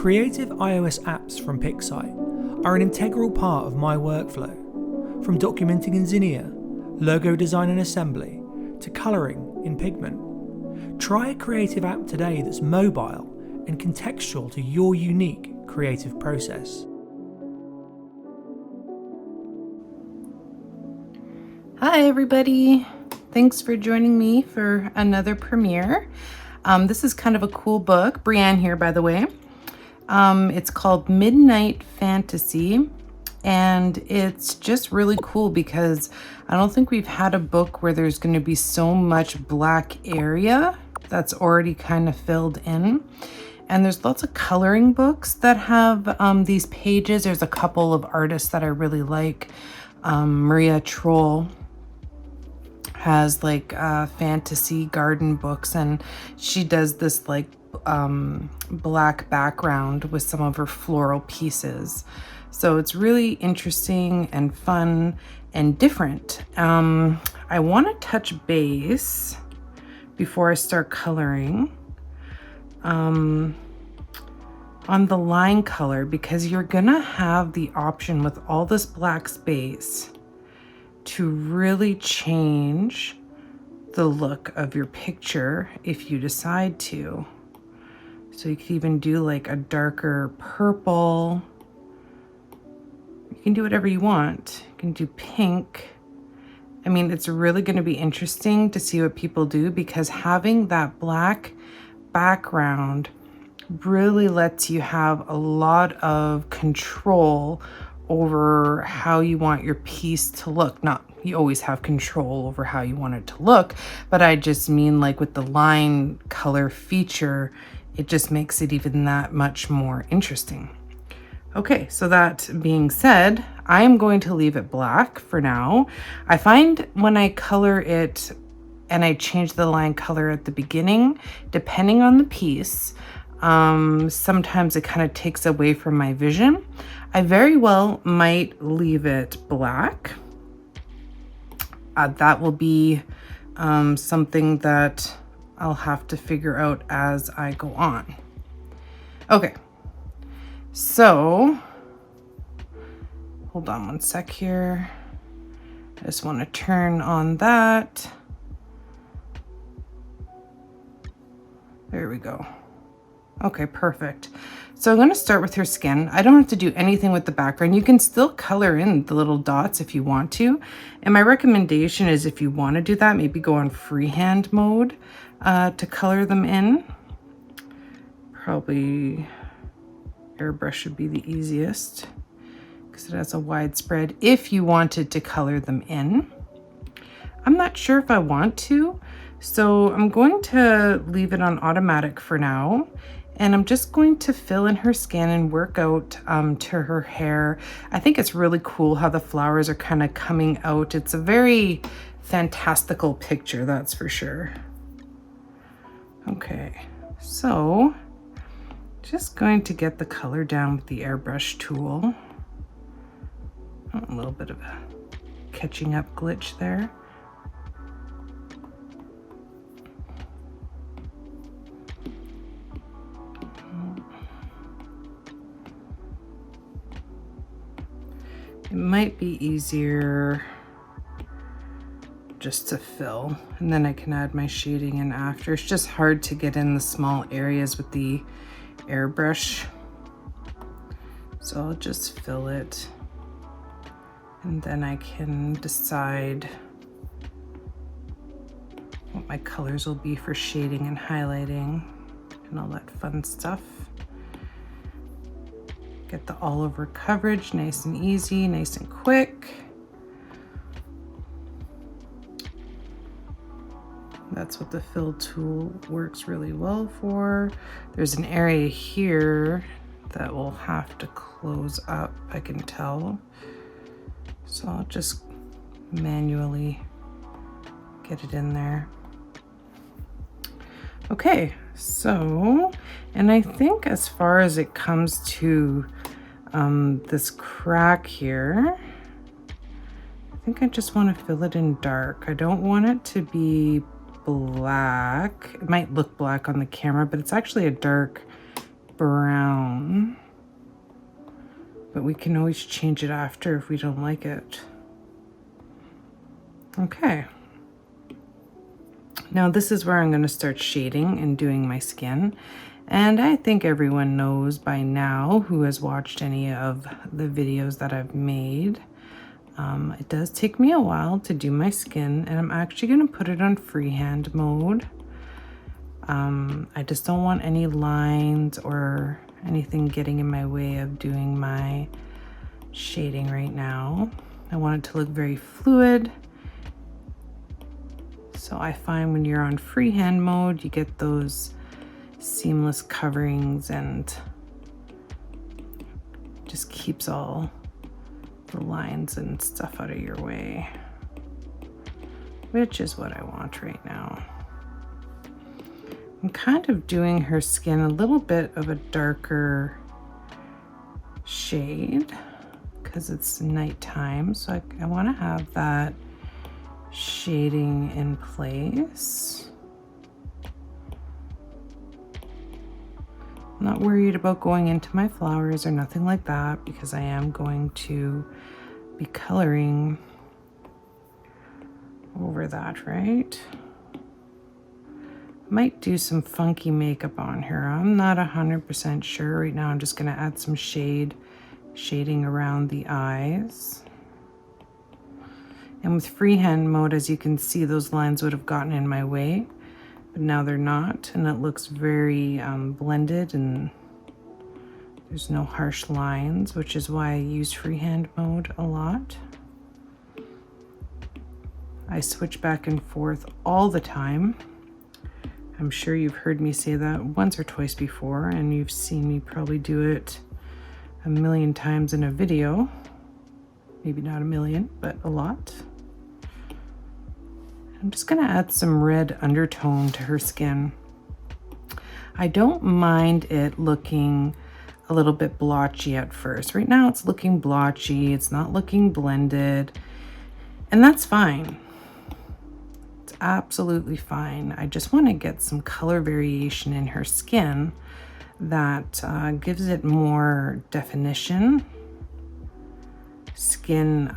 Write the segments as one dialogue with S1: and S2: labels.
S1: Creative iOS apps from Pixite are an integral part of my workflow, from documenting in Zinnia, logo design and assembly, to colouring in Pigment. Try a creative app today that's mobile and contextual to your unique creative process.
S2: Hi everybody, thanks for joining me for another premiere. This is kind of a cool book. Breanne here, by the way. It's called Midnight Fantasy, and it's just really cool because I don't think we've had a book where there's going to be so much black area that's already kind of filled in. And there's lots of coloring books that have these pages. There's a couple of artists that I really like. Maria Troll has like fantasy garden books, and she does this like black background with some of her floral pieces. So it's really interesting and fun and different. I want to touch base before I start coloring on the line color, because you're gonna have the option with all this black space to really change the look of your picture if you decide to. So you could even do like a darker purple. You can do whatever you want. You can do pink. I mean, it's really going to be interesting to see what people do, because having that black background really lets you have a lot of control over how you want your piece to look. Not you always have control over how you want it to look, but I just mean like with the line color feature, it just makes it even that much more interesting. Okay, so that being said, I am going to leave it black for now. I find when I color it and I change the line color at the beginning, depending on the piece, sometimes it kind of takes away from my vision. I very well might leave it black. That will be something that I'll have to figure out as I go on. Okay, so hold on one sec here. I just want to turn on that. There we go. Okay, perfect. So I'm going to start with her skin. I don't have to do anything with the background. You can still color in the little dots if you want to. And my recommendation is, if you want to do that, maybe go on freehand mode to color them in. Probably airbrush should be the easiest because it has a wide spread if you wanted to color them in. I'm not sure if I want to, so I'm going to leave it on automatic for now. And I'm just going to fill in her skin and work out to her hair. I think it's really cool how the flowers are kind of coming out. It's a very fantastical picture, that's for sure. Okay, so just going to get the color down with the airbrush tool. A little bit of a catching up glitch there. It might be easier just to fill, and then I can add my shading in after. It's just hard to get in the small areas with the airbrush. So I'll just fill it, and then I can decide what my colors will be for shading and highlighting and all that fun stuff. Get the all over coverage nice and easy, nice and quick. That's what the fill tool works really well for. There's an area here that will have to close up, I can tell. So I'll just manually get it in there. Okay, so, and I think as far as it comes to this crack here, I think I just want to fill it in dark. I don't want it to be black. It might look black on the camera, but it's actually a dark brown, but we can always change it after if we don't like it. Okay. Now this is where I'm going to start shading and doing my skin. And I think everyone knows by now who has watched any of the videos that I've made. It does take me a while to do my skin, and I'm actually going to put it on freehand mode. I just don't want any lines or anything getting in my way of doing my shading right now. I want it to look very fluid. So I find when you're on freehand mode, you get those seamless coverings and just keeps all the lines and stuff out of your way, which is what I want right now. I'm kind of doing her skin a little bit of a darker shade because it's nighttime, so I want to have that shading in place. I'm not worried about going into my flowers or nothing like that because I am going to be coloring over that, right? Might do some funky makeup on her. I'm not 100% sure right now. I'm just going to add some shading around the eyes. And with freehand mode, as you can see, those lines would have gotten in my way, but now they're not, and it looks very blended and there's no harsh lines, which is why I use freehand mode a lot. I switch back and forth all the time. I'm sure you've heard me say that once or twice before, and you've seen me probably do it a million times in a video. Maybe not a million, but a lot. I'm just gonna add some red undertone to her skin. I don't mind it looking a little bit blotchy at first. Right now it's looking blotchy, it's not looking blended, and that's fine. It's absolutely fine. I just want to get some color variation in her skin that gives it more definition. Skin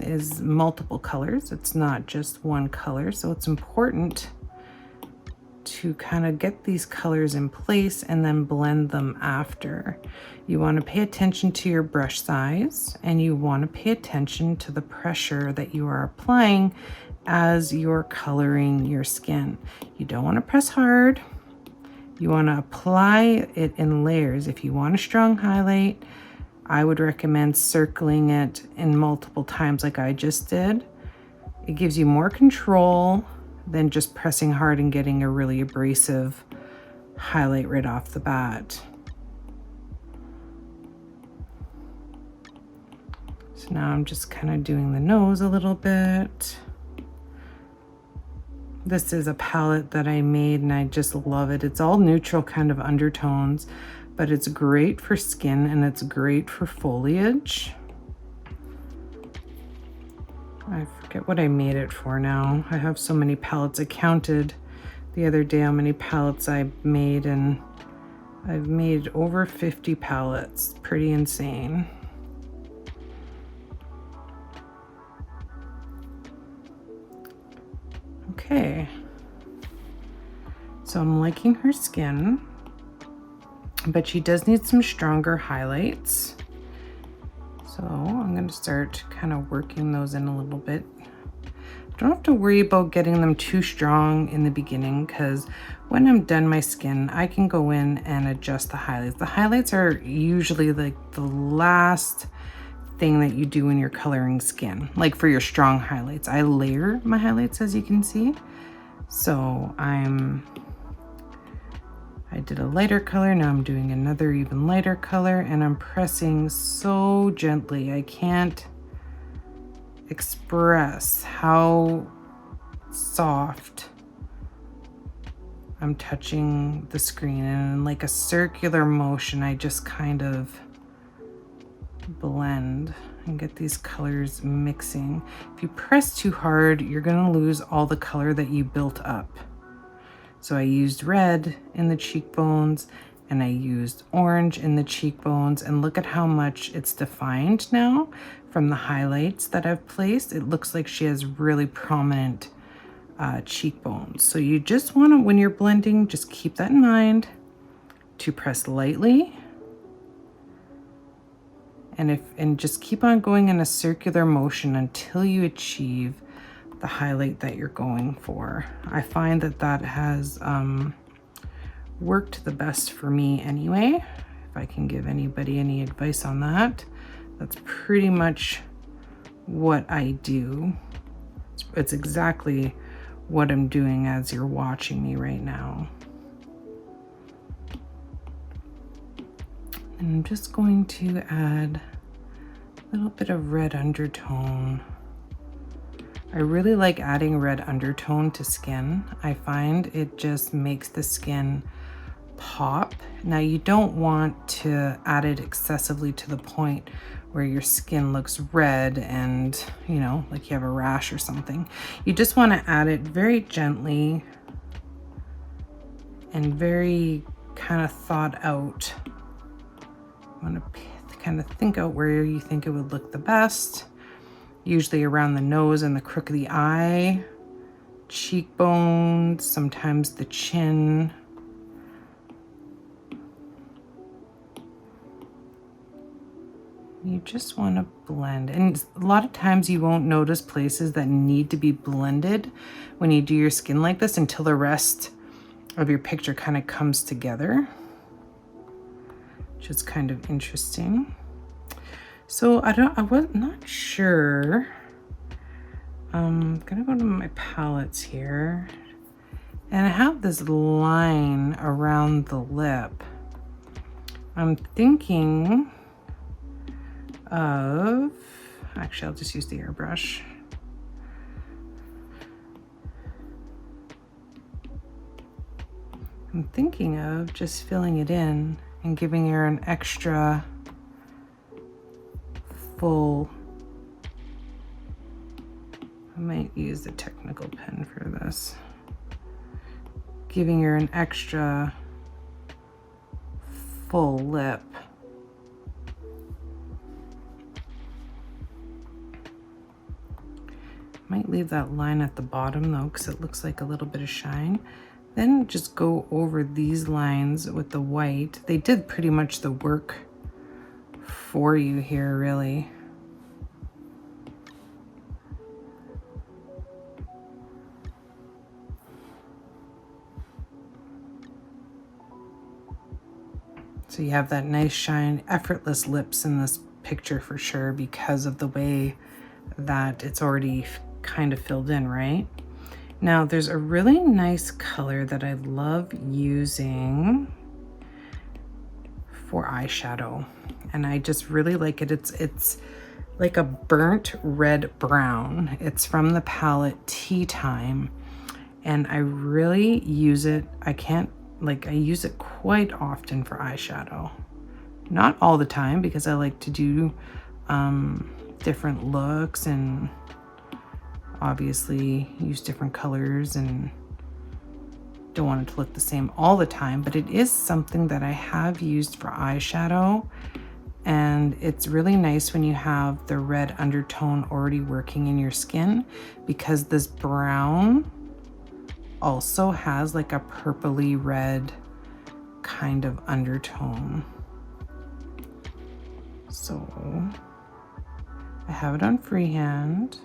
S2: is multiple colors, it's not just one color, so it's important to kind of get these colors in place and then blend them after. You want to pay attention to your brush size, and you want to pay attention to the pressure that you are applying as you're coloring your skin. You don't want to press hard. You want to apply it in layers. If you want a strong highlight, I would recommend circling it in multiple times like I just did. It gives you more control than just pressing hard and getting a really abrasive highlight right off the bat. So now I'm just kind of doing the nose a little bit. This is a palette that I made and I just love it. It's all neutral kind of undertones, but it's great for skin and it's great for foliage. I forget what I made it for now. I have so many palettes. I counted the other day how many palettes I made, and I've made over 50 palettes. Pretty insane. Okay. So I'm liking her skin, but she does need some stronger highlights. So I'm going to start kind of working those in a little bit. Don't have to worry about getting them too strong in the beginning, because when I'm done my skin, I can go in and adjust the highlights. The highlights are usually like the last thing that you do when you're coloring skin. Like for your strong highlights, I layer my highlights, as you can see. So I did a lighter color, now I'm doing another even lighter color, and I'm pressing so gently. I can't express how soft I'm touching the screen, and in like a circular motion, I just kind of blend and get these colors mixing. If you press too hard, you're gonna lose all the color that you built up. So I used red in the cheekbones and I used orange in the cheekbones, and look at how much it's defined now from the highlights that I've placed. It looks like she has really prominent cheekbones. So you just want to, when you're blending, just keep that in mind to press lightly and just keep on going in a circular motion until you achieve the highlight that you're going for. I find that that has worked the best for me anyway. If I can give anybody any advice on that, that's pretty much what I do. It's exactly what I'm doing as you're watching me right now. And I'm just going to add a little bit of red undertone. I really like adding red undertone to skin. I find it just makes the skin pop. Now you don't want to add it excessively to the point where your skin looks red and, you know, like you have a rash or something. You just want to add it very gently and very kind of thought out. You want to kind of think out where you think it would look the best. Usually around the nose and the crook of the eye, cheekbones, sometimes the chin. You just want to blend. And a lot of times you won't notice places that need to be blended when you do your skin like this until the rest of your picture kind of comes together, which is kind of interesting. So I was not sure. I'm gonna go to my palettes here, and I have this line around the lip. I'm thinking of, actually I'll just use the airbrush. I'm thinking of just filling it in and giving her an extra full, I might use the technical pen for this, giving her an extra full lip. Might leave that line at the bottom though, because it looks like a little bit of shine. Then just go over these lines with the white. They did pretty much the work for you here, really. So you have that nice shine, effortless lips in this picture for sure, because of the way that it's already kind of filled in, right? Now there's a really nice color that I love using for eyeshadow, and I just really like it. It's like a burnt red brown. It's from the palette Tea Time, and I really use it. I use it quite often for eyeshadow. Not all the time, because I like to do different looks and obviously use different colors and don't want it to look the same all the time, but it is something that I have used for eyeshadow, and it's really nice when you have the red undertone already working in your skin, because this brown also has like a purpley red kind of undertone. So I have it on freehand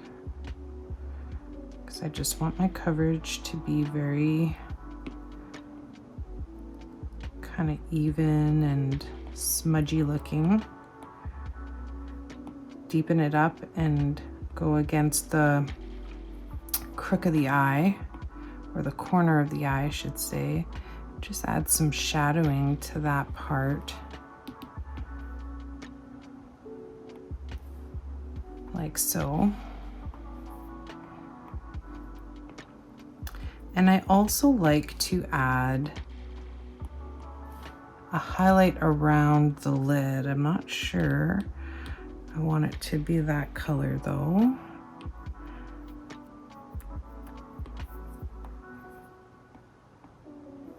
S2: because I just want my coverage to be very kind of even and smudgy looking. Deepen it up and go against the crook of the eye, or the corner of the eye, I should say. Just add some shadowing to that part. Like so. And I also like to add a highlight around the lid. I'm not sure I want it to be that color though.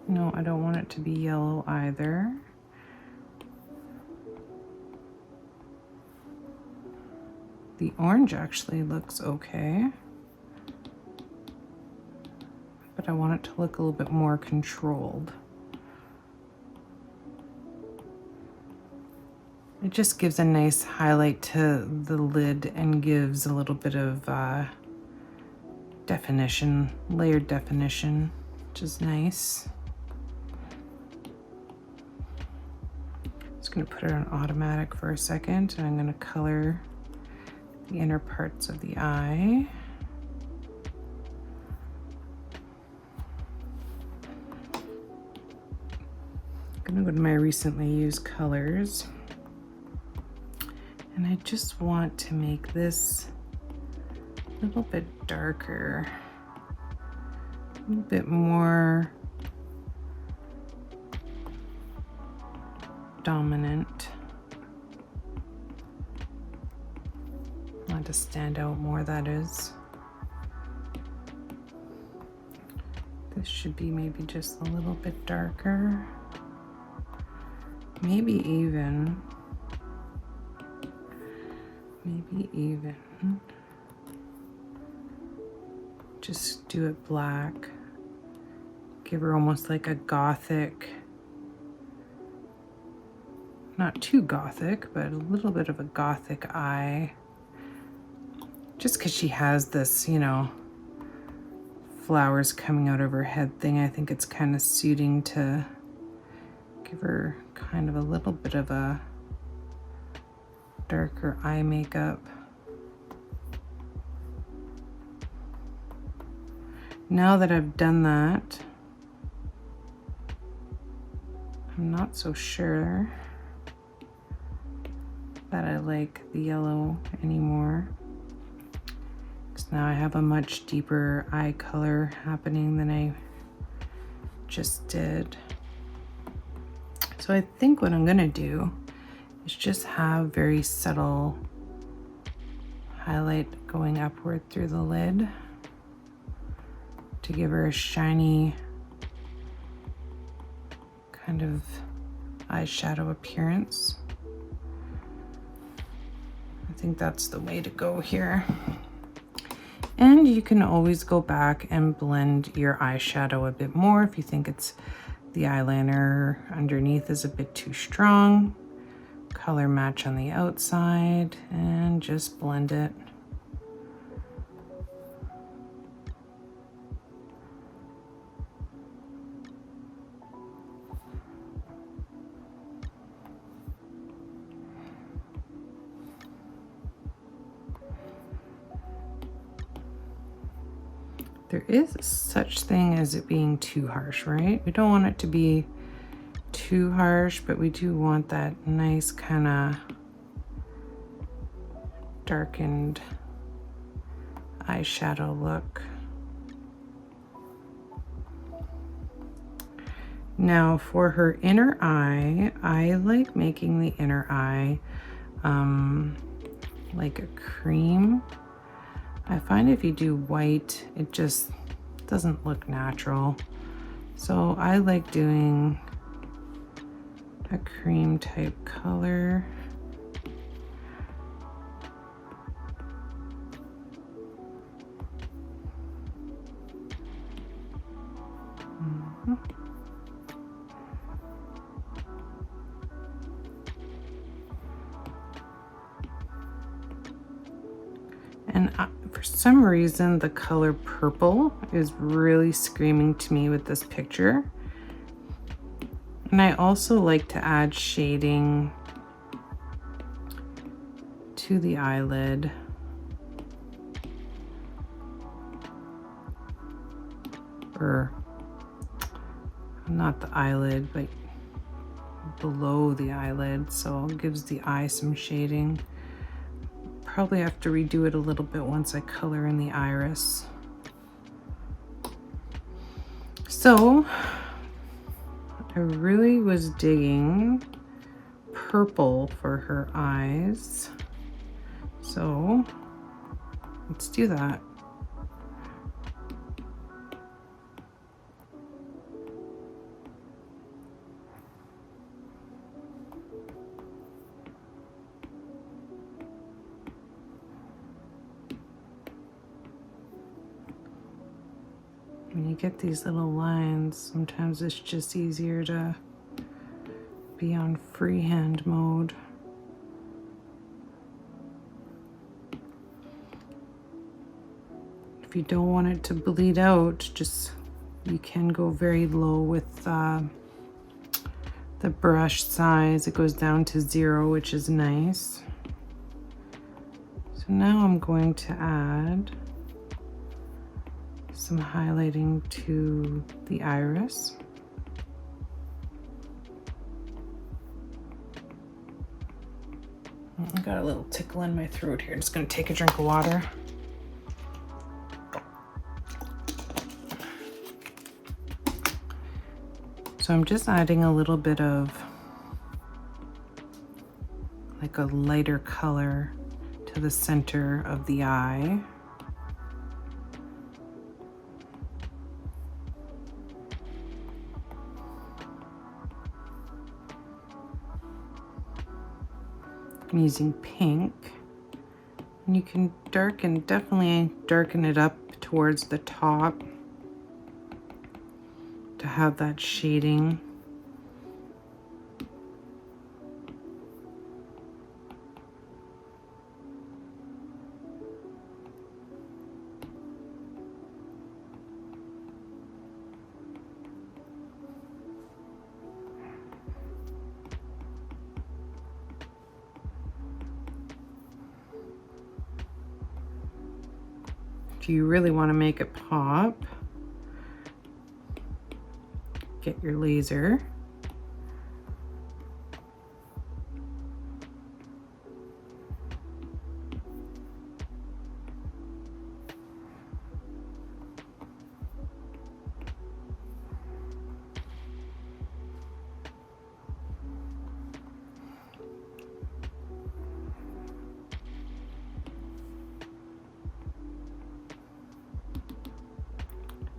S2: No, I don't want it to be yellow either. The orange actually looks okay, but I want it to look a little bit more controlled. It just gives a nice highlight to the lid and gives a little bit of definition, layered definition, which is nice. Just gonna put it on automatic for a second, and I'm gonna color the inner parts of the eye. I'm gonna go to my recently used colors. And I just want to make this a little bit darker, a little bit more dominant. I want to stand out more, that is. This should be maybe just a little bit darker. Maybe even. Just do it black. Give her almost like a gothic, not too gothic, but a little bit of a gothic eye. Just because she has this, you know, flowers coming out of her head thing, I think it's kind of suiting to give her kind of a little bit of a darker eye makeup. Now that I've done that, I'm not so sure that I like the yellow anymore, because now I have a much deeper eye color happening than I just did. So I think what I'm gonna do is just have very subtle highlight going upward through the lid to give her a shiny kind of eyeshadow appearance. I think that's the way to go here. And you can always go back and blend your eyeshadow a bit more if you think it's the eyeliner underneath is a bit too strong. Color match on the outside and just blend it. There is such thing as it being too harsh, right? We don't want it to be too harsh, but we do want that nice kind of darkened eyeshadow look. Now for her inner eye, I like making the inner eye like a cream. I find if you do white, it just doesn't look natural. So I like doing a cream type color. And for some reason, the color purple is really screaming to me with this picture. And I also like to add shading to the eyelid. Or not the eyelid, but below the eyelid, so it gives the eye some shading. Probably have to redo it a little bit once I color in the iris. So I really was digging purple for her eyes. So let's do that. When you get these little lines, sometimes it's just easier to be on freehand mode. If you don't want it to bleed out, you can go very low with the brush size. It goes down to 0, which is nice. So now I'm going to add some highlighting to the iris. I got a little tickle in my throat here. I'm just going to take a drink of water. So I'm just adding a little bit of like a lighter color to the center of the eye. I'm using pink, and you can definitely darken it up towards the top to have that shading. If you really want to make it pop, get your laser.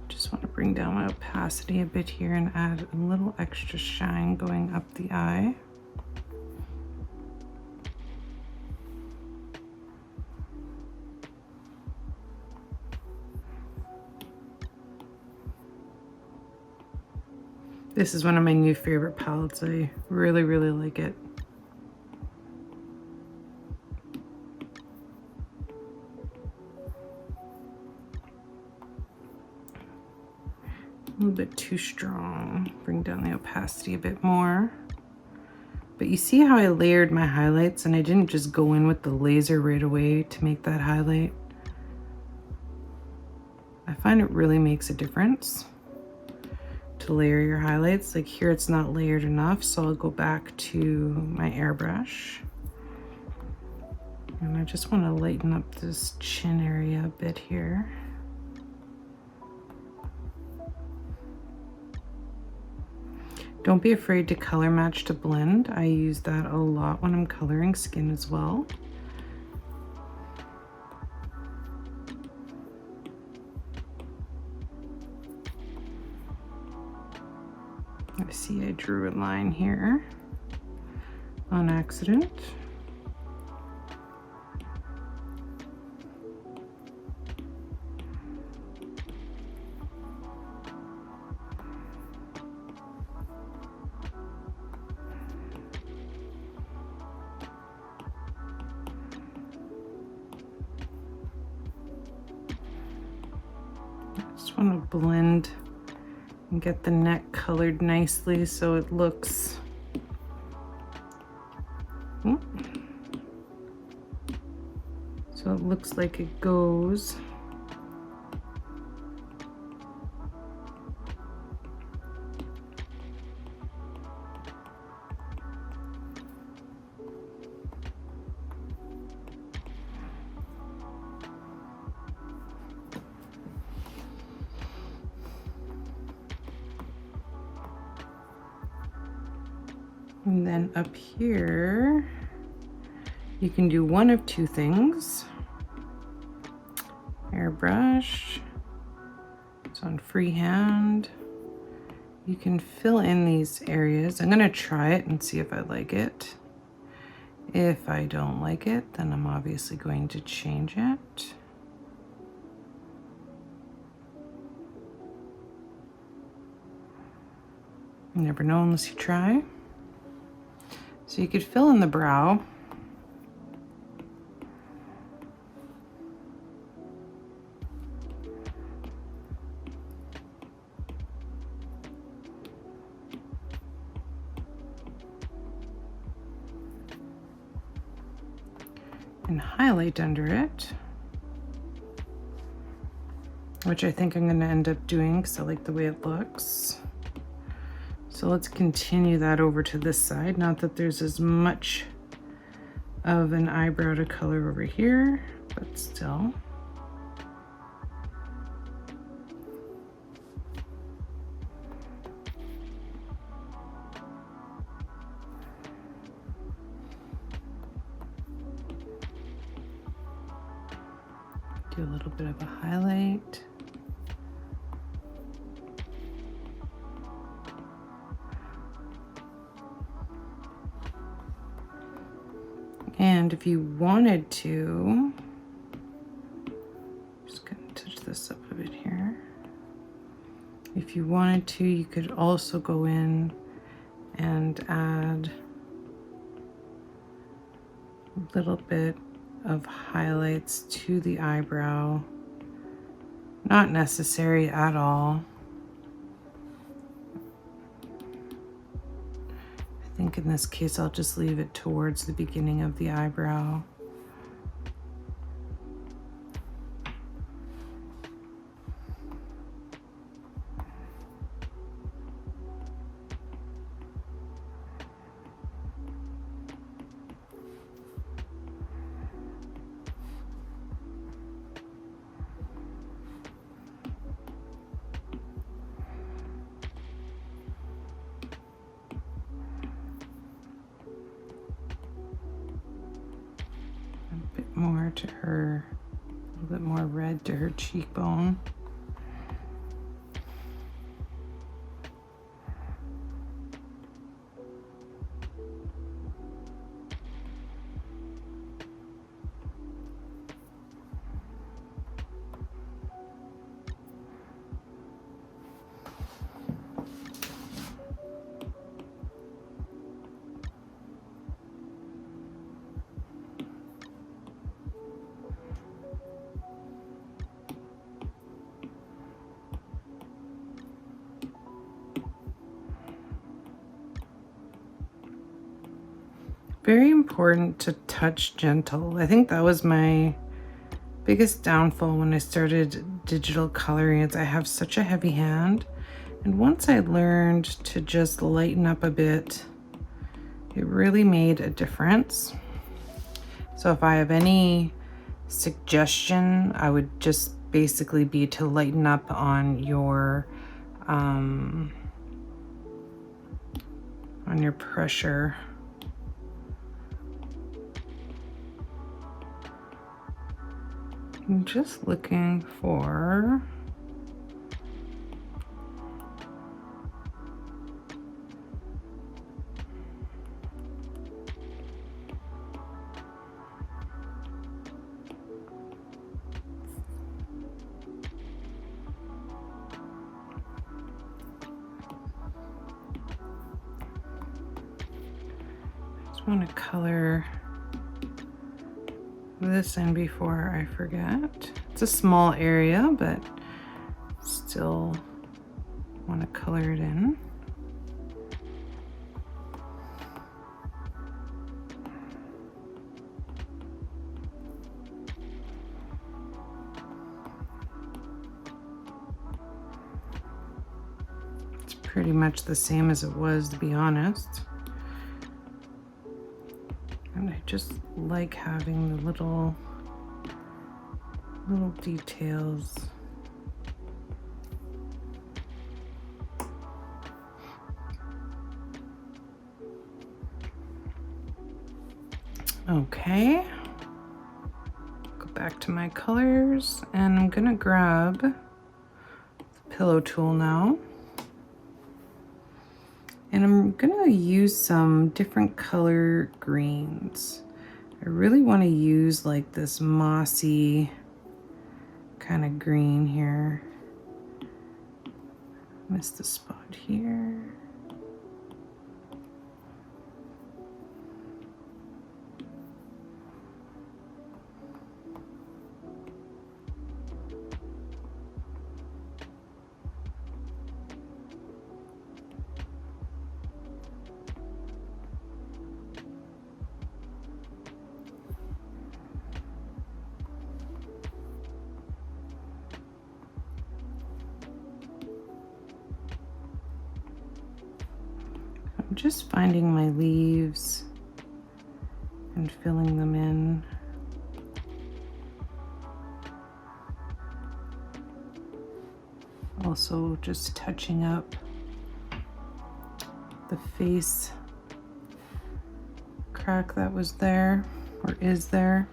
S2: Just want to bring down my opacity a bit here and add a little extra shine going up the eye. This is one of my new favorite palettes. I really, really like it. A little bit too strong. Bring down the opacity a bit more. But you see how I layered my highlights and I didn't just go in with the laser right away to make that highlight. I find it really makes a difference to layer your highlights. Like here it's not layered enough, so I'll go back to my airbrush. And I just want to lighten up this chin area a bit here. Don't be afraid to color match to blend. I use that a lot when I'm coloring skin as well. I see I drew a line here on accident. Just want to blend and get the neck colored nicely so it looks like it goes. And then up here, you can do one of two things. Airbrush, it's on freehand. You can fill in these areas. I'm gonna try it and see if I like it. If I don't like it, then I'm obviously going to change it. You never know unless you try. So you could fill in the brow. And highlight under it, which I think I'm going to end up doing because I like the way it looks. So let's continue that over to this side. Not that there's as much of an eyebrow to color over here, but still. Do a little bit of a highlight. And if you wanted to, just gonna touch this up a bit here. If you wanted to, you could also go in and add a little bit of highlights to the eyebrow. Not necessary at all. I think in this case I'll just leave it towards the beginning of the eyebrow. More to her, a little bit more red to her cheekbone. Very important to touch gentle. I think that was my biggest downfall when I started digital coloring is I have such a heavy hand. And once I learned to just lighten up a bit, it really made a difference. So if I have any suggestion, I would just basically be to lighten up on your pressure. I'm just looking for just want to color this in before I forget. It's a small area, but still want to color it in. It's pretty much the same as it was, to be honest. And I just like having the little details. Okay, go back to my colors and I'm gonna grab the pillow tool now. And I'm gonna use some different color greens. I really wanna use like this mossy kind of green here. Missed the spot here. just finding my leaves and filling them in. Also just touching up the face crack that was there or is there.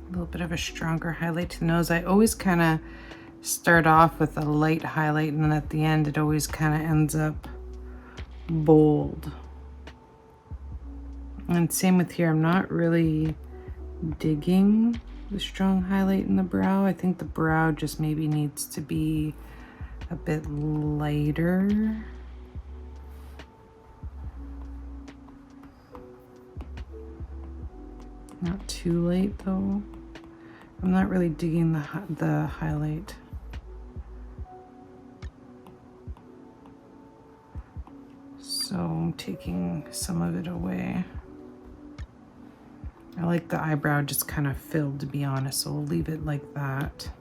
S2: A little bit of a stronger highlight to the nose. I always kind of start off with a light highlight, and then at the end it always kind of ends up bold. And same with here, I'm not really digging the strong highlight in the brow. I think the brow just maybe needs to be a bit lighter. Not too light though. I'm not really digging the highlight. So I'm taking some of it away. I like the eyebrow just kind of filled, to be honest, so we'll leave it like that.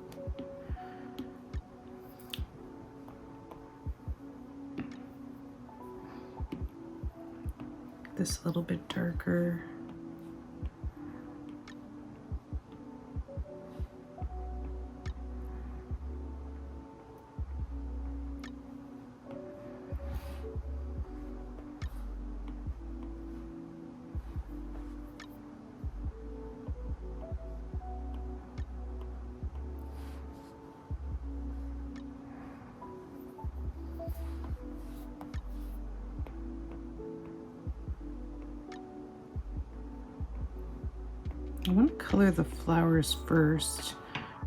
S2: This a little bit darker. I want to color the flowers first,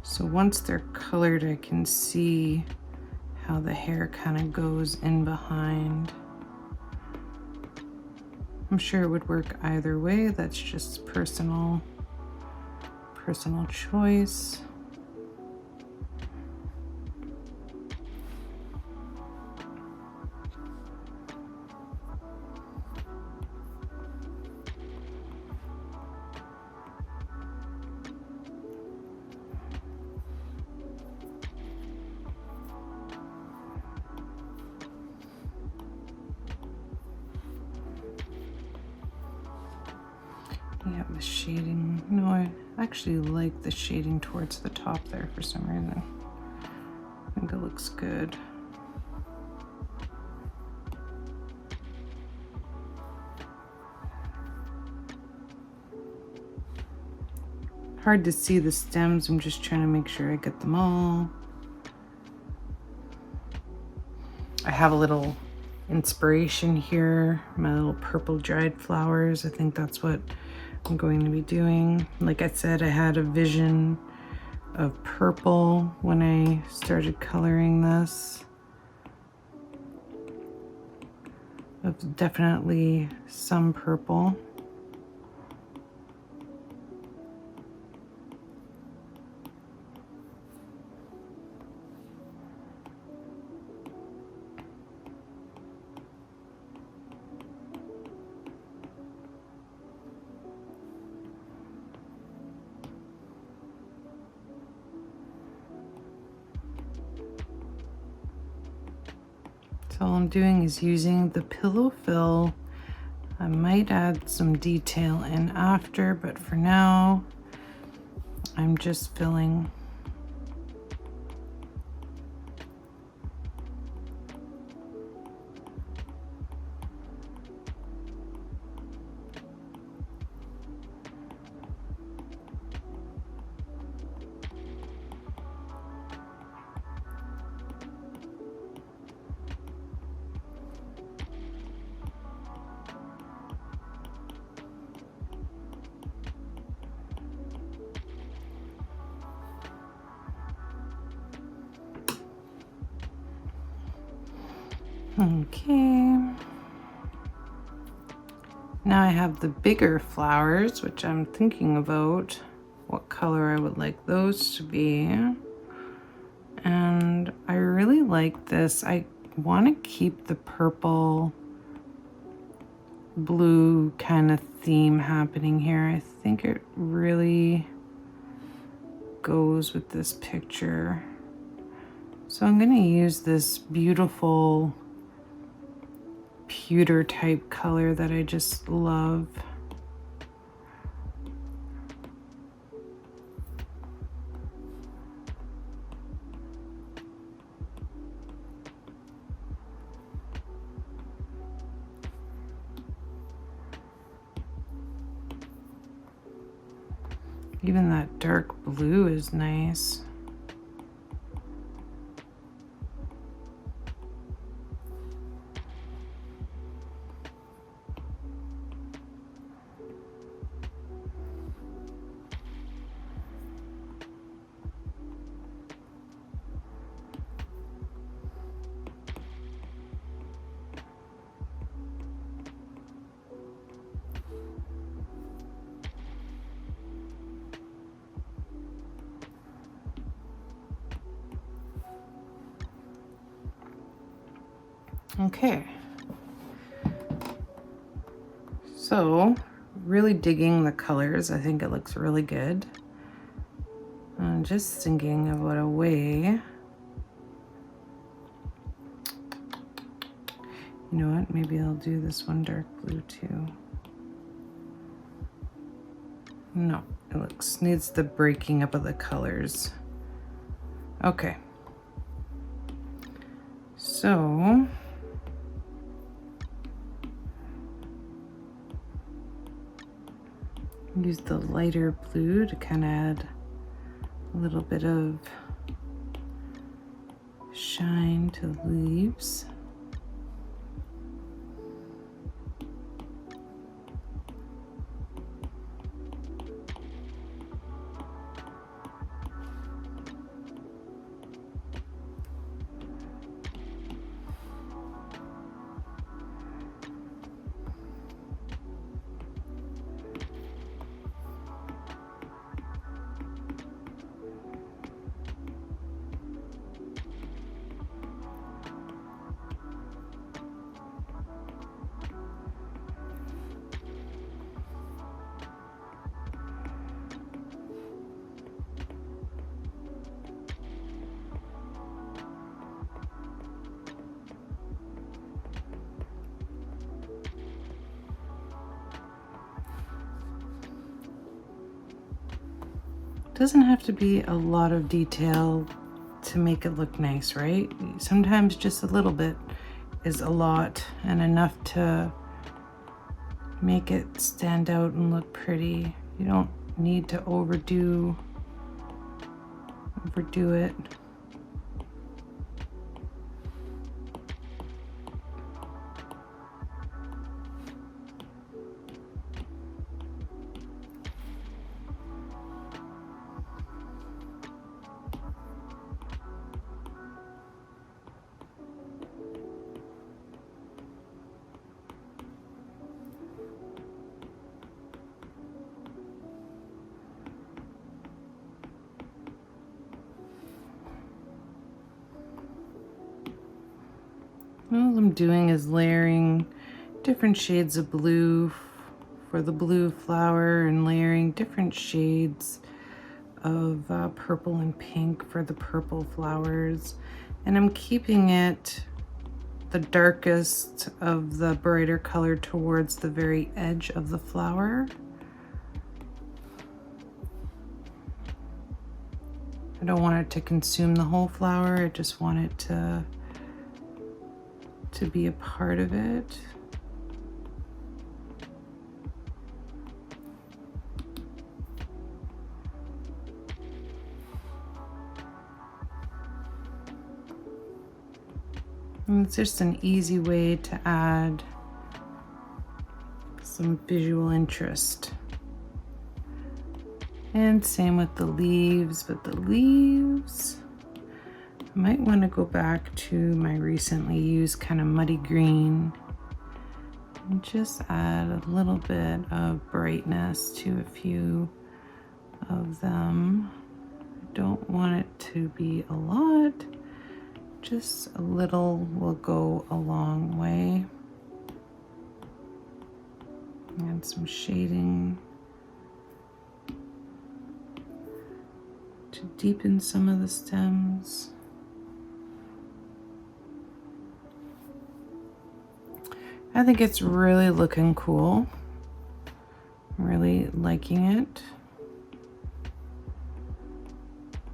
S2: so once they're colored I can see how the hair kind of goes in behind. I'm sure it would work either way, that's just personal choice. Yeah, the shading. No, I actually like the shading towards the top there for some reason. I think it looks good. Hard to see the stems. I'm just trying to make sure I get them all. I have a little inspiration here, my little purple dried flowers. I think that's what I'm going to be doing. Like I said, I had a vision of purple when I started coloring this. Of definitely some purple. So all I'm doing is using the pillow fill. I might add some detail in after, but for now, I'm just filling. Okay. Now I have the bigger flowers, which I'm thinking about what color I would like those to be. And I really like this. I want to keep the purple blue kind of theme happening here. I think it really goes with this picture. So I'm going to use this beautiful pewter type color that I just love. Even that dark blue is nice. Okay, so really digging the colors. I think it looks really good. I'm just thinking about a way. You know what, maybe I'll do this one dark blue too. No, it needs the breaking up of the colors. Okay, so use the lighter blue to kind of add a little bit of shine to the leaves. Doesn't have to be a lot of detail to make it look nice, right? Sometimes just a little bit is a lot and enough to make it stand out and look pretty. You don't need to overdo it. All I'm doing is layering different shades of blue for the blue flower and layering different shades of purple and pink for the purple flowers. And I'm keeping it the darkest of the brighter color towards the very edge of the flower. I don't want it to consume the whole flower. I just want it to be a part of it. And it's just an easy way to add some visual interest. And same with the leaves, but the leaves, I might want to go back to my recently used kind of muddy green and just add a little bit of brightness to a few of them. I don't want it to be a lot, just a little will go a long way. And some shading to deepen some of the stems. I think it's really looking cool. I'm really liking it.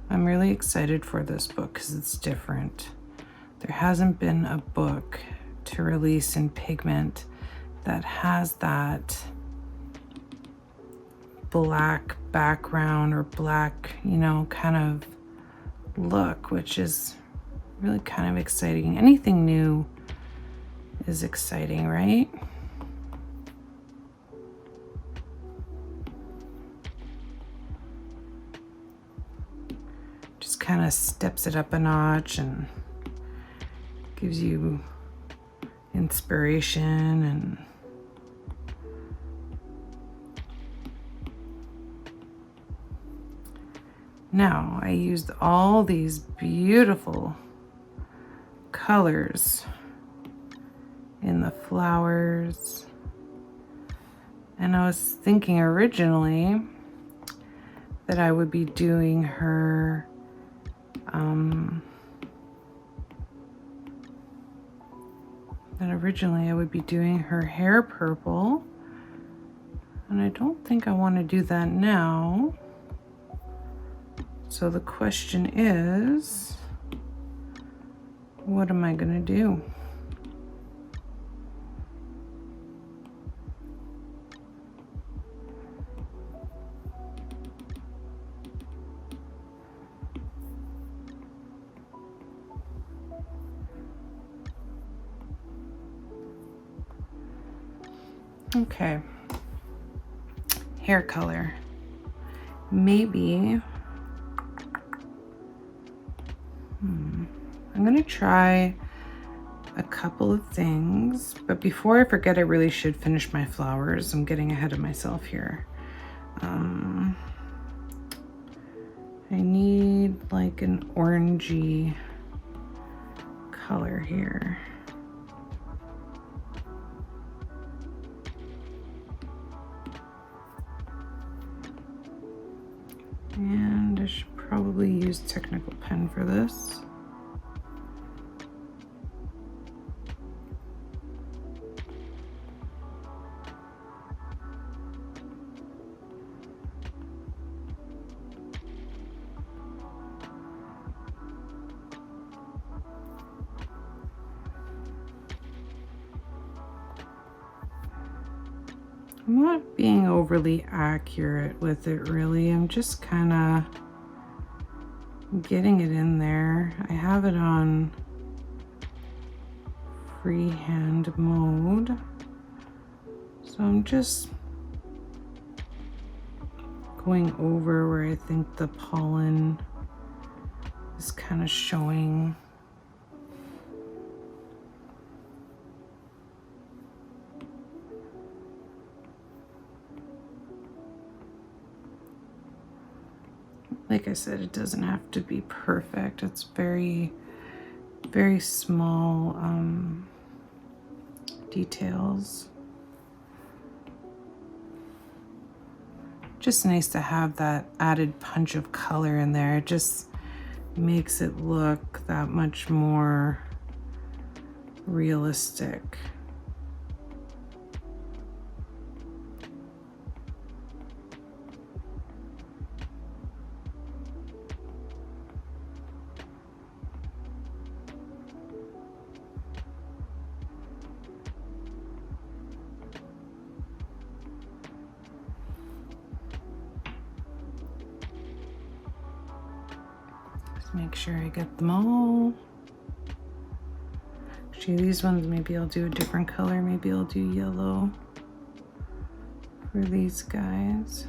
S2: I'm really excited for this book because it's different. There hasn't been a book to release in Pigment that has that black background or black, you know, kind of look, which is really kind of exciting. Anything new is exciting, right? Just kind of steps it up a notch and gives you inspiration. And now I used all these beautiful colors in the flowers, and I was thinking originally that I would be doing her hair purple, and I don't think I want to do that now. So the question is, what am I gonna do? Okay, hair color. Maybe I'm gonna try a couple of things, but before I forget, I really should finish my flowers. I'm getting ahead of myself here. I need like an orangey color here. And I should probably use technical pen for this. I'm not being overly accurate with it, really. I'm just kind of getting it in there. I have it on freehand mode, so I'm just going over where I think the pollen is kind of showing. Like I said, it doesn't have to be perfect. It's very, very small details. Just nice to have that added punch of color in there. It just makes it look that much more realistic. Make sure I get them all. Actually, these ones, maybe I'll do a different color. Maybe I'll do yellow for these guys.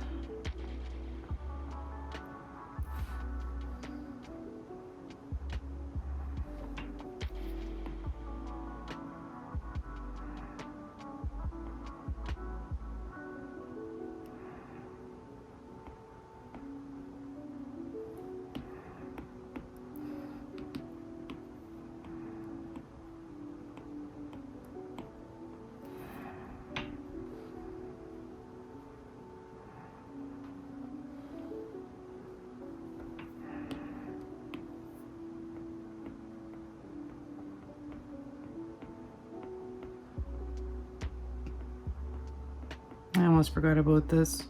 S2: almost forgot about this.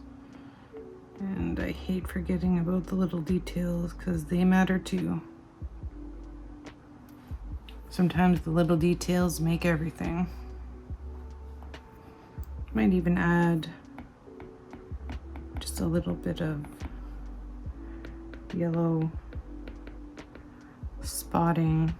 S2: And I hate forgetting about the little details because they matter too. Sometimes the little details make everything. Might even add just a little bit of yellow spotting.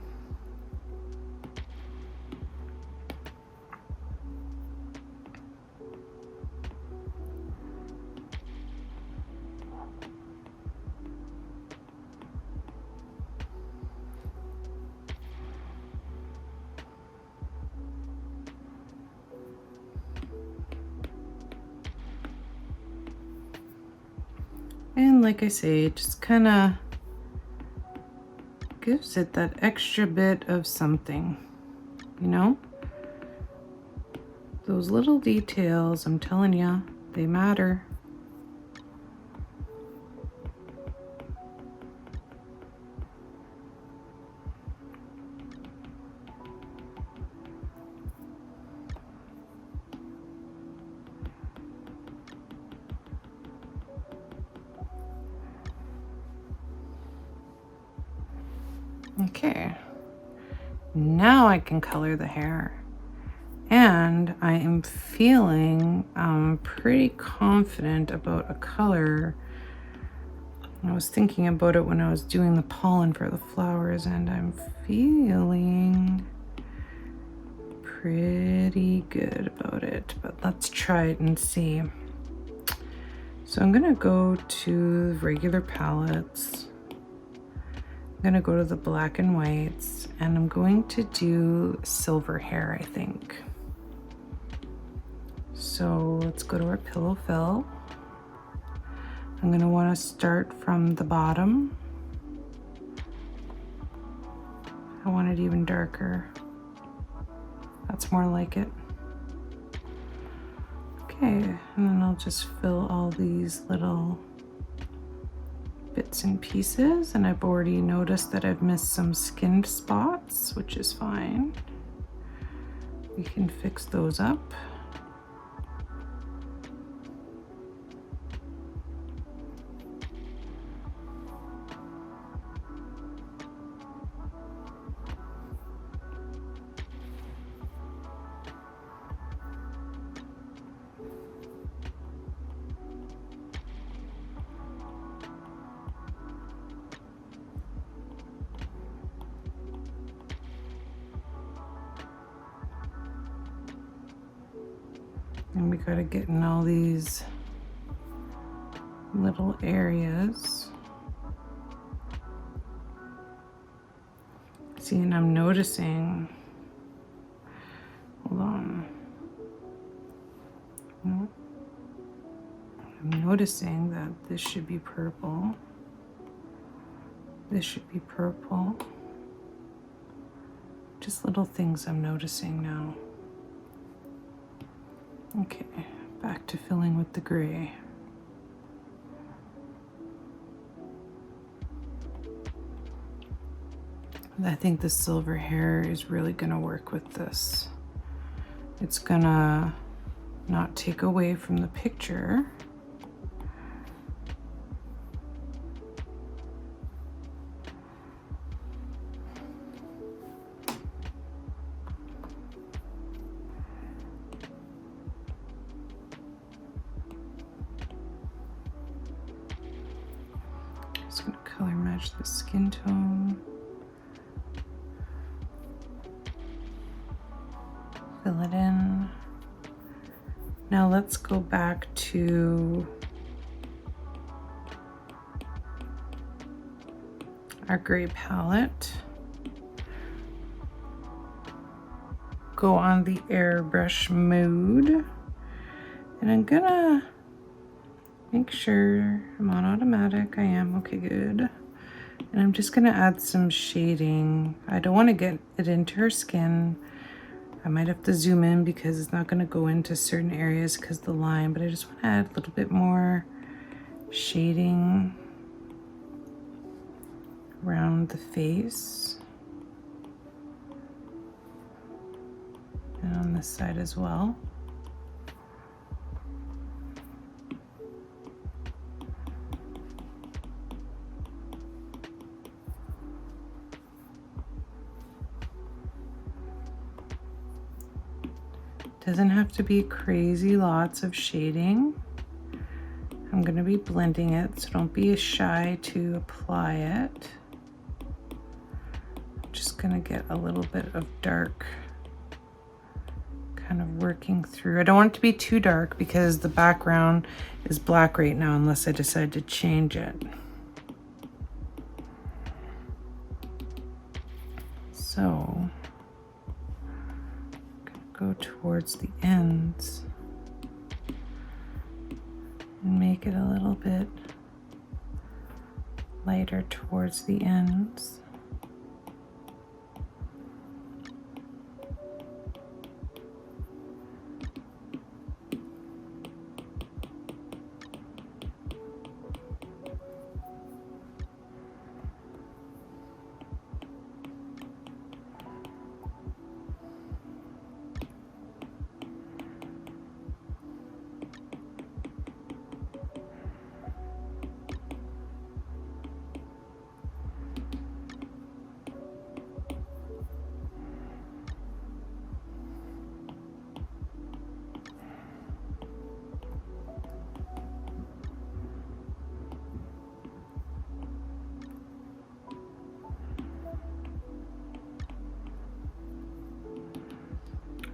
S2: And like I say, it just kind of gives it that extra bit of something, you know? Those little details, I'm telling you, they matter. Okay, now I can color the hair. And I am feeling pretty confident about a color. I was thinking about it when I was doing the pollen for the flowers, and I'm feeling pretty good about it. But let's try it and see. So I'm gonna go to regular palettes. I'm gonna go to the black and whites, and I'm going to do silver hair, I think. So let's go to our pillow fill. I'm gonna wanna start from the bottom. I want it even darker. That's more like it. Okay, and then I'll just fill all these little bits and pieces, and I've already noticed that I've missed some skinned spots, which is fine. We can fix those up. And we gotta get in all these little areas. See, and I'm noticing, hold on. No. I'm noticing that this should be purple. This should be purple. Just little things I'm noticing now. Okay, back to filling with the gray. I think the silver hair is really gonna work with this. It's gonna not take away from the picture. Just gonna color match the skin tone. Fill it in. Now let's go back to our gray palette. Go on the airbrush mode. And I'm gonna make sure I'm on automatic. I am, okay, good. And I'm just gonna add some shading. I don't wanna get it into her skin. I might have to zoom in because it's not gonna go into certain areas because of the line, but I just wanna add a little bit more shading around the face. And on this side as well. Doesn't have to be crazy lots of shading. I'm going to be blending it, so don't be shy to apply it. I'm just going to get a little bit of dark kind of working through. I don't want it to be too dark because the background is black right now unless I decide to change it. So go towards the ends and make it a little bit lighter towards the ends.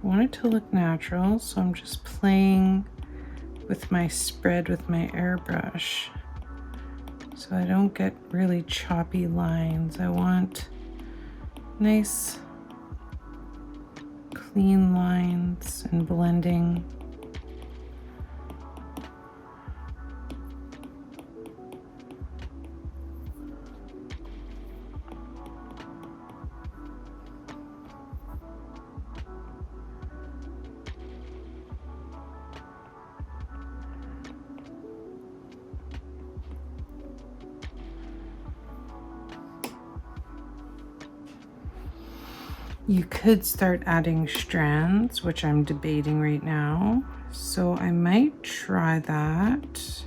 S2: I want it to look natural, so I'm just playing with my spread with my airbrush so I don't get really choppy lines. I want nice clean lines and blending. You could start adding strands, which I'm debating right now. So I might try that.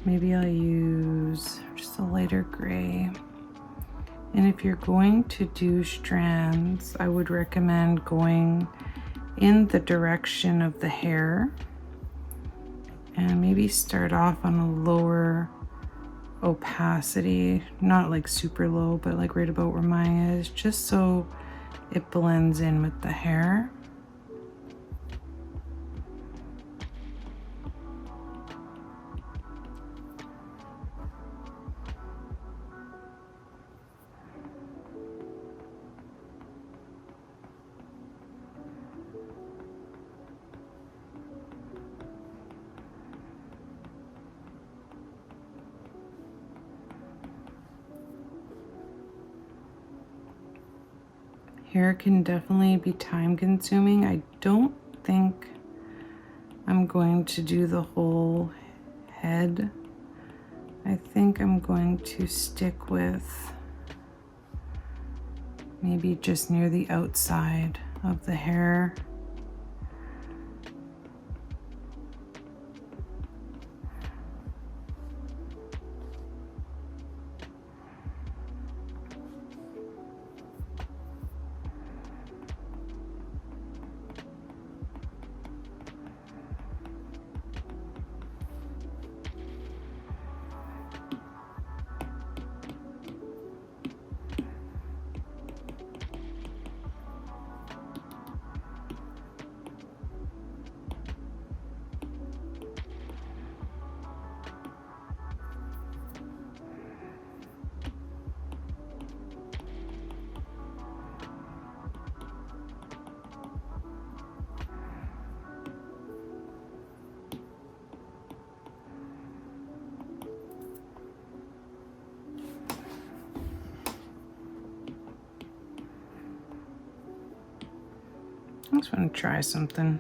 S2: Maybe I'll use just a lighter gray. And if you're going to do strands, I would recommend going in the direction of the hair and maybe start off on a lower opacity, not like super low, but like right about where mine is, just so it blends in with the hair. Hair can definitely be time consuming. I don't think I'm going to do the whole head. I think I'm going to stick with maybe just near the outside of the hair. I just want to try something.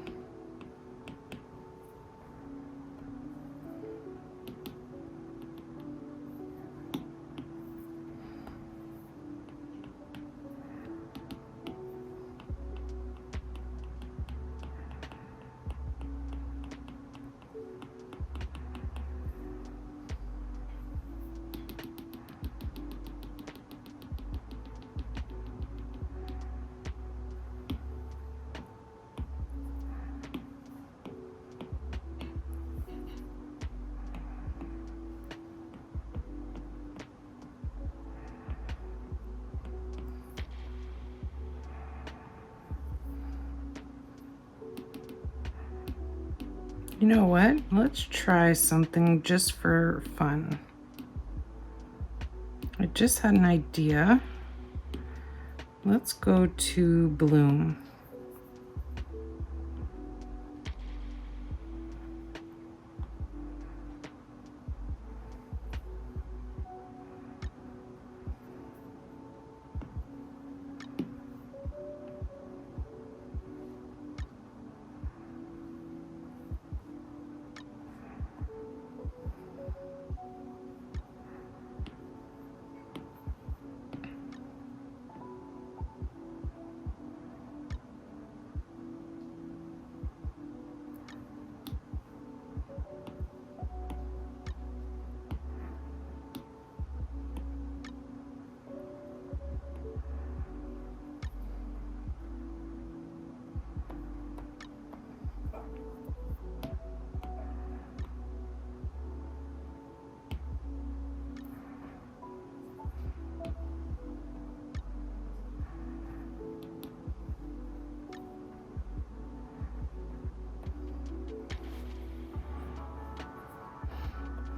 S2: You know what? Let's try something just for fun. I just had an idea. Let's go to Bloom.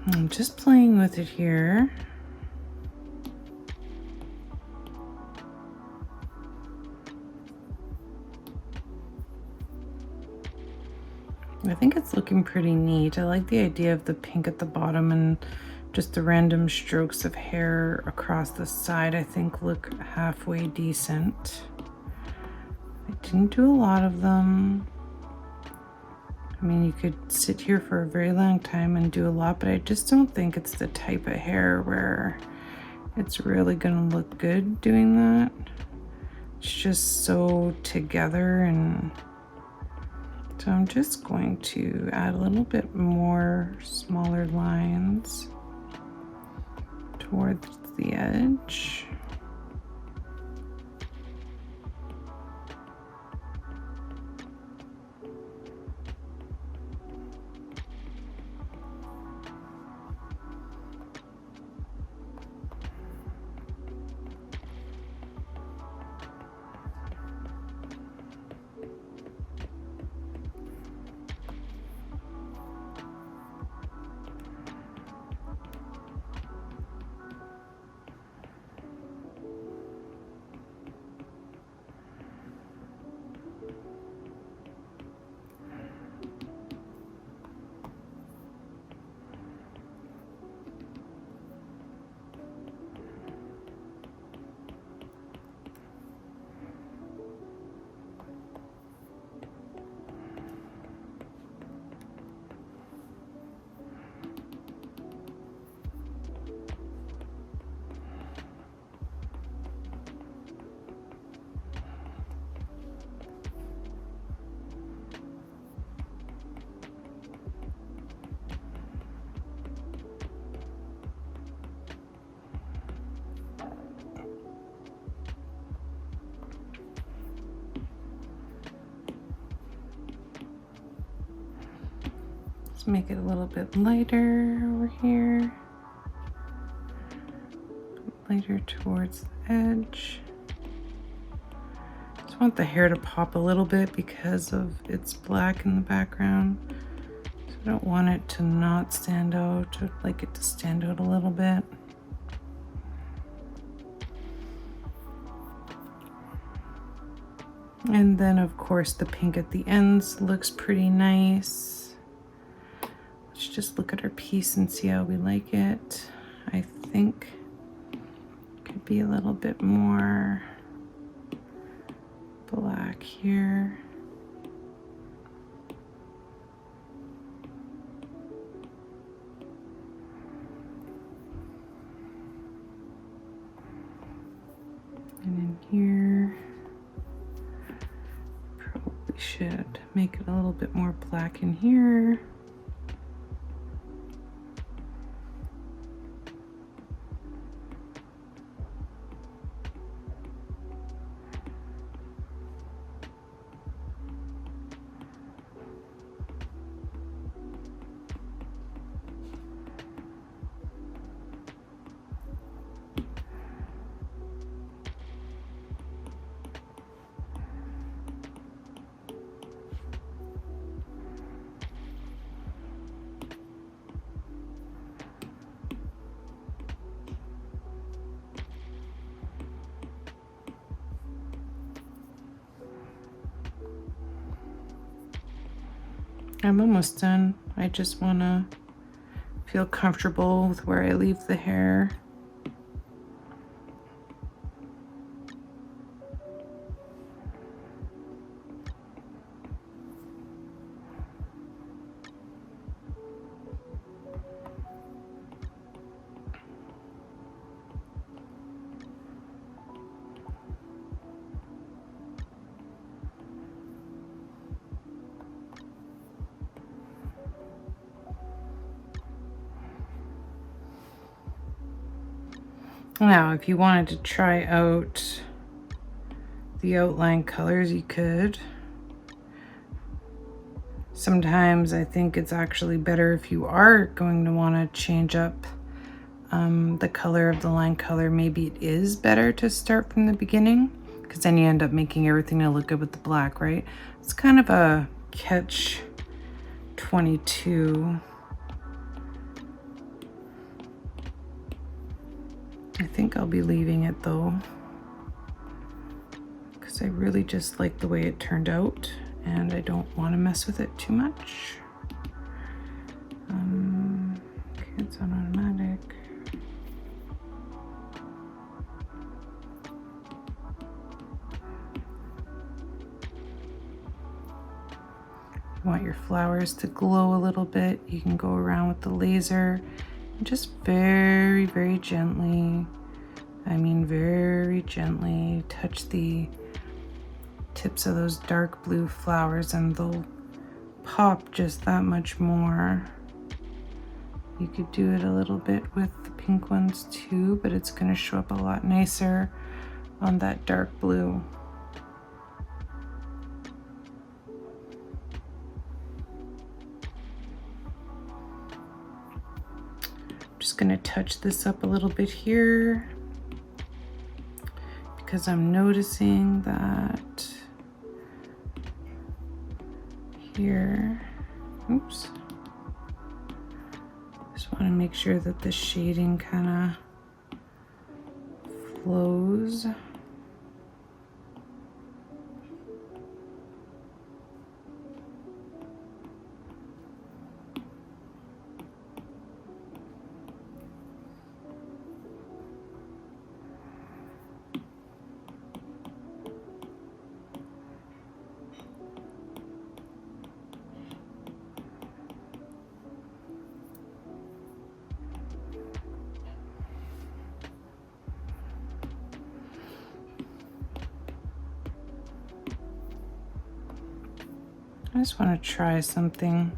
S2: I'm just playing with it here. I think it's looking pretty neat. I like the idea of the pink at the bottom and just the random strokes of hair across the side. I think look halfway decent. I didn't do a lot of them. I mean, you could sit here for a very long time and do a lot, but I just don't think it's the type of hair where it's really gonna look good doing that. It's just so together, and so I'm just going to add a little bit more smaller lines towards the edge. Let's make it a little bit lighter over here. Lighter towards the edge. Just want the hair to pop a little bit because of it's black in the background. So I don't want it to not stand out. I'd like it to stand out a little bit. And then of course the pink at the ends looks pretty nice. Let's just look at our piece and see how we like it. I think it could be a little bit more black here. And in here, probably should make it a little bit more black in here. I'm almost done. I just want to feel comfortable with where I leave the hair. Now, if you wanted to try out the outline colors, you could. Sometimes I think it's actually better if you are going to want to change up the color of the line color. Maybe it is better to start from the beginning, because then you end up making everything to look good with the black, right? It's kind of a catch-22. I think I'll be leaving it though, because I really just like the way it turned out and I don't want to mess with it too much. Okay, it's on automatic. You want your flowers to glow a little bit, you can go around with the laser and just very, very gently, I mean very gently, touch the tips of those dark blue flowers and they'll pop just that much more. You could do it a little bit with the pink ones too, but it's going to show up a lot nicer on that dark blue. Just going to touch this up a little bit here because I'm noticing that here, oops, just want to make sure that the shading kind of flows. I just want to try something.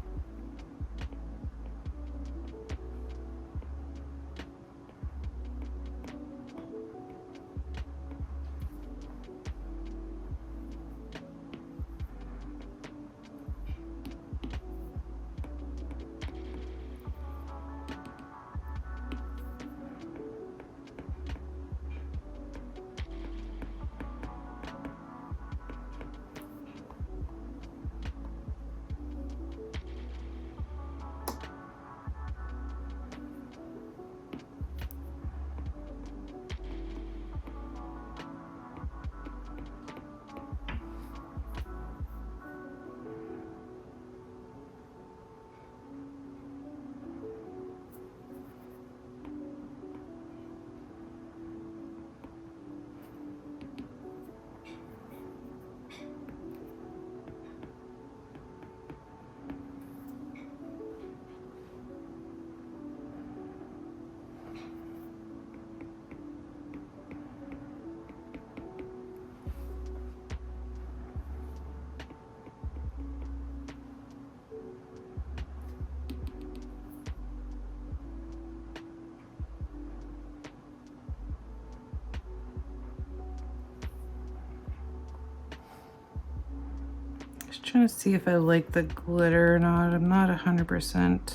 S2: Just trying to see if I like the glitter or not. I'm not 100%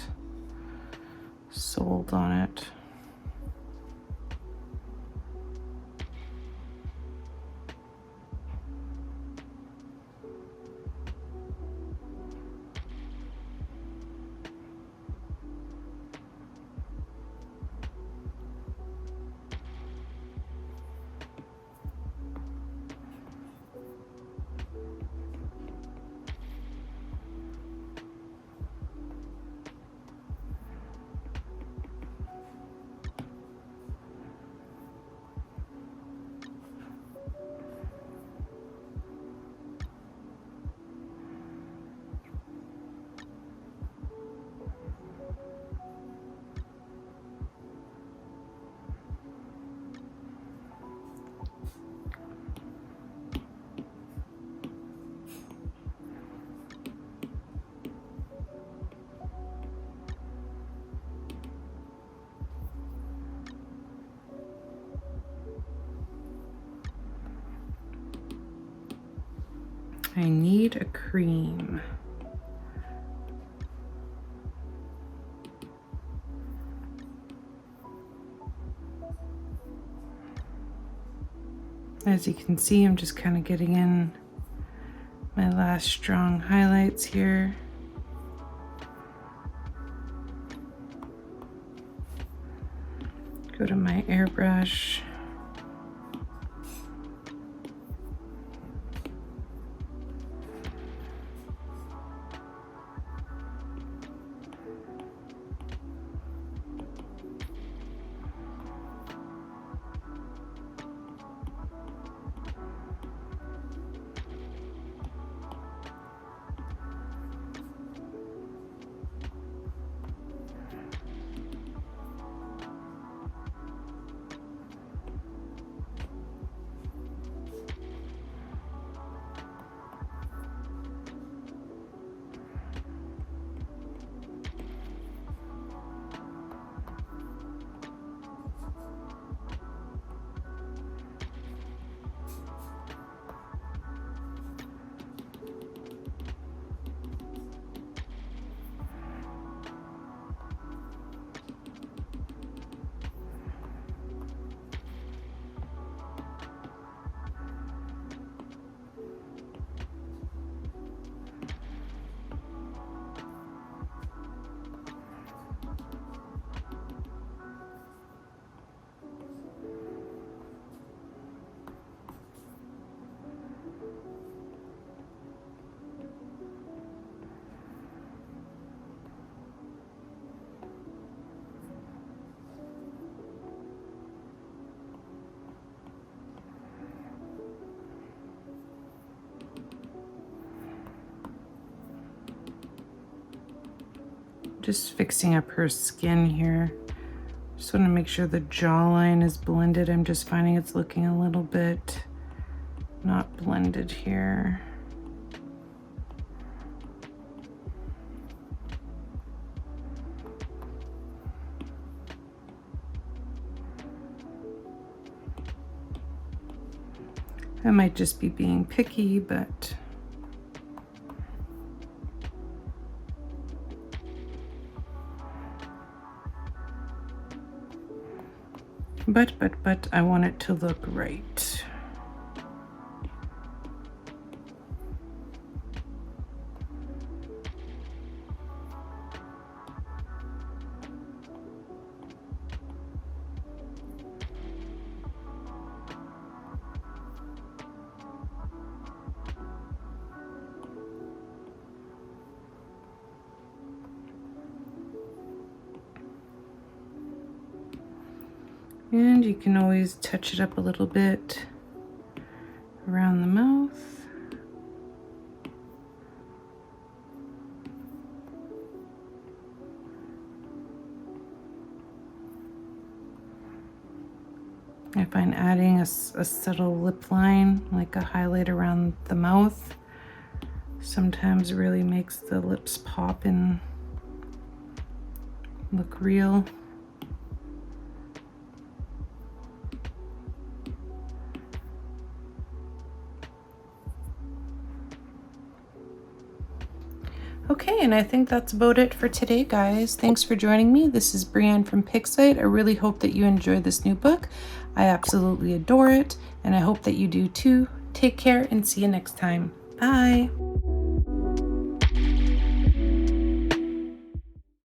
S2: sold on it. I need a cream. As you can see, I'm just kind of getting in my last strong highlights here. Go to my airbrush. Just fixing up her skin here. Just want to make sure the jawline is blended. I'm just finding it's looking a little bit not blended here. I might just be being picky, but I want it to look right. And you can always touch it up a little bit around the mouth. I find adding a subtle lip line, like a highlight around the mouth, sometimes really makes the lips pop and look real. Okay, and I think that's about it for today, guys. Thanks for joining me. This is Breanne from Pixite. I really hope that you enjoyed this new book. I absolutely adore it, and I hope that you do too. Take care and see you next time. Bye.